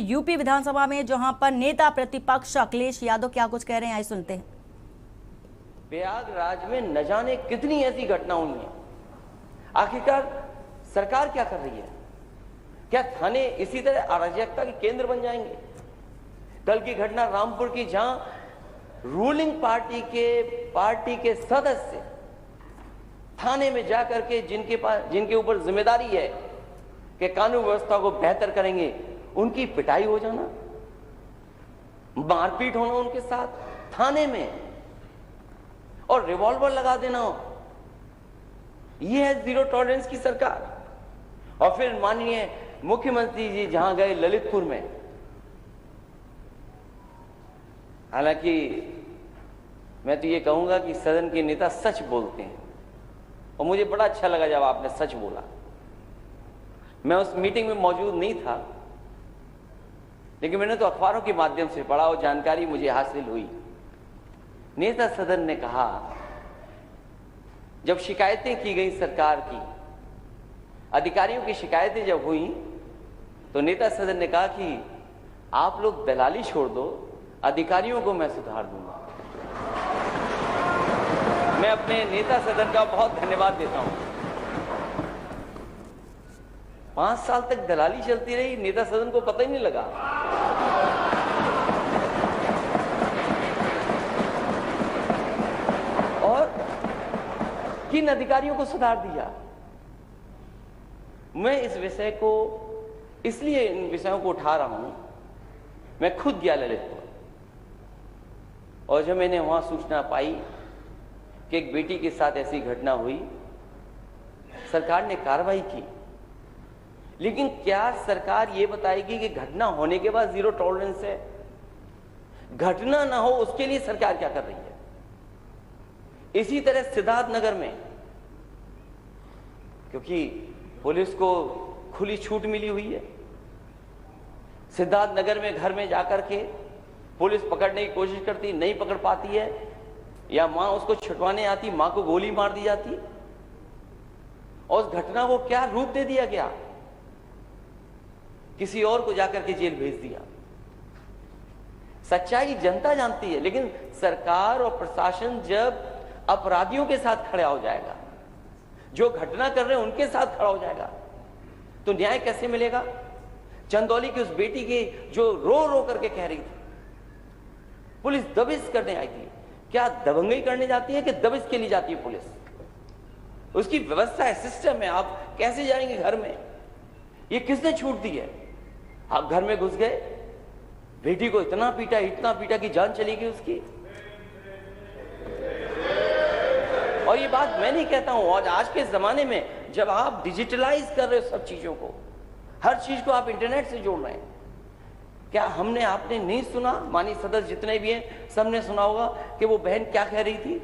UP विधानसभा में, जहां पर नेता प्रतिपक्ष अखिलेश यादव क्या कुछ कह रहे हैं, आइए सुनते हैं। प्रयागराज में न जाने कितनी ऐसी घटना हुई है। आखिरकार सरकार क्या कर रही है? क्या थाने इसी तरह अराजकता के केंद्र बन जाएंगे? कल की घटना रामपुर की, जहां रूलिंग पार्टी के सदस्य थाने में जाकर के जिनके ऊपर जिम्मेदारी है कि कानून व्यवस्था को बेहतर करेंगे, उनकी पिटाई हो जाना, मारपीट होना उनके साथ थाने में, और रिवॉल्वर लगा देना हो। यह है जीरो टॉलरेंस की सरकार। और फिर माननीय मुख्यमंत्री जी जहां गए ललितपुर में, हालांकि मैं तो ये कहूंगा कि सदन के नेता सच बोलते हैं, और मुझे बड़ा अच्छा लगा जब आपने सच बोला। मैं उस मीटिंग में मौजूद नहीं था, लेकिन मैंने तो अखबारों के माध्यम से पढ़ा और जानकारी मुझे हासिल हुई। नेता सदन ने कहा, जब शिकायतें की गई सरकार की, अधिकारियों की शिकायतें जब हुई, तो नेता सदन ने कहा कि आप लोग दलाली छोड़ दो, अधिकारियों को मैं सुधार दूंगा। मैं अपने नेता सदन का बहुत धन्यवाद देता हूं। 5 साल तक दलाली चलती रही, नेता सदन को पता ही नहीं लगा। और किन अधिकारियों को सुधार दिया? मैं इस विषय को, इसलिए इन विषयों को उठा रहा हूं। मैं खुद गया ललितपुर, और जब मैंने वहां सूचना पाई कि एक बेटी के साथ ऐसी घटना हुई, सरकार ने कार्रवाई की। लेकिन क्या सरकार ये बताएगी कि घटना होने के बाद जीरो टॉलरेंस है? घटना ना हो उसके लिए सरकार क्या कर रही है? इसी तरह सिद्धार्थनगर में, क्योंकि पुलिस को खुली छूट मिली हुई है, सिद्धार्थनगर में घर में जाकर के पुलिस पकड़ने की कोशिश करती, नहीं पकड़ पाती है, या मां उसको छुटवाने आती, मां को गोली मार दी जाती, और उस घटना को क्या रूप दे दिया गया? किसी और को जाकर के जेल भेज दिया। सच्चाई जनता जानती है, लेकिन सरकार और प्रशासन जब अपराधियों के साथ खड़ा हो जाएगा, जो घटना कर रहे हैं उनके साथ खड़ा हो जाएगा, तो न्याय कैसे मिलेगा? चंदौली की उस बेटी की जो रो रो करके कह रही थी, पुलिस दबिश करने आई थी। क्या दबंगई करने जाती है कि दबिश के लिए जाती है पुलिस? उसकी व्यवस्था है, सिस्टम है। आप कैसे जाएंगे घर में? ये किसने छूट दी है? आप घर में घुस गए, बेटी को इतना पीटा कि जान चली गई उसकी। और ये बात मैं नहीं कहता हूं, और आज के जमाने में जब आप डिजिटलाइज कर रहे हो सब चीजों को, हर चीज को आप इंटरनेट से जोड़ रहे हैं, क्या आपने नहीं सुना? माननीय सदस्य जितने भी हैं, सबने सुना होगा कि वो बहन क्या कह रही थी।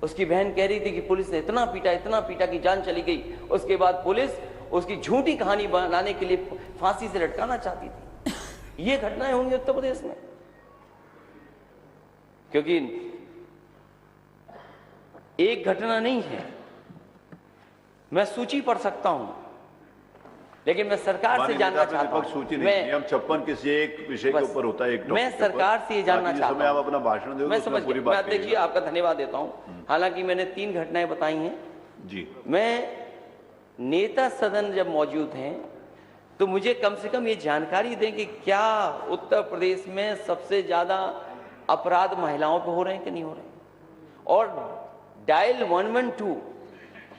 उसकी बहन कह रही थी कि पुलिस ने इतना पीटा कि जान चली गई। उसके बाद पुलिस उसकी झूठी कहानी बनाने के लिए फांसी से लटकाना चाहती थी। ये घटनाएं होंगी उत्तर प्रदेश में, क्योंकि एक घटना नहीं है। मैं सूची पढ़ सकता हूं, लेकिन मैं सरकार से जानना चाहता हूं। सूची नहीं, हम 56 किसी एक विषय के ऊपर होता है। मैं सरकार से ये जानना चाहता हूं। आप अपना भाषण दो, मैं समझ गया। मैं देखिए आपका धन्यवाद देता हूं। हालांकि मैंने 3 घटनाएं बताई हैं जी। मैं नेता सदन जब मौजूद हैं, तो मुझे कम से कम ये जानकारी दें कि क्या उत्तर प्रदेश में सबसे ज्यादा अपराध महिलाओं पे हो रहे हैं कि नहीं हो रहे हैं, और डायल 112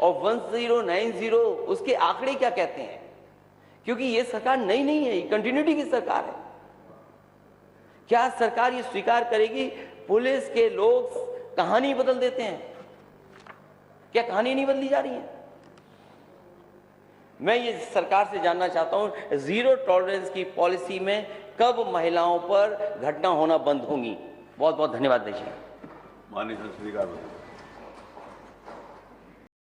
और 1090 उसके आंकड़े क्या कहते हैं? क्योंकि ये सरकार नई नहीं है, ये कंटिन्यूटी की सरकार है। क्या सरकार ये स्वीकार करेगी पुलिस के लोग कहानी बदल देते हैं? क्या कहानी नहीं बदली जा रही है? मैं ये सरकार से जानना चाहता हूं, जीरो टॉलरेंस की पॉलिसी में कब महिलाओं पर घटना होना बंद होंगी? बहुत बहुत धन्यवाद दीजिए। माननीय स्पीकर।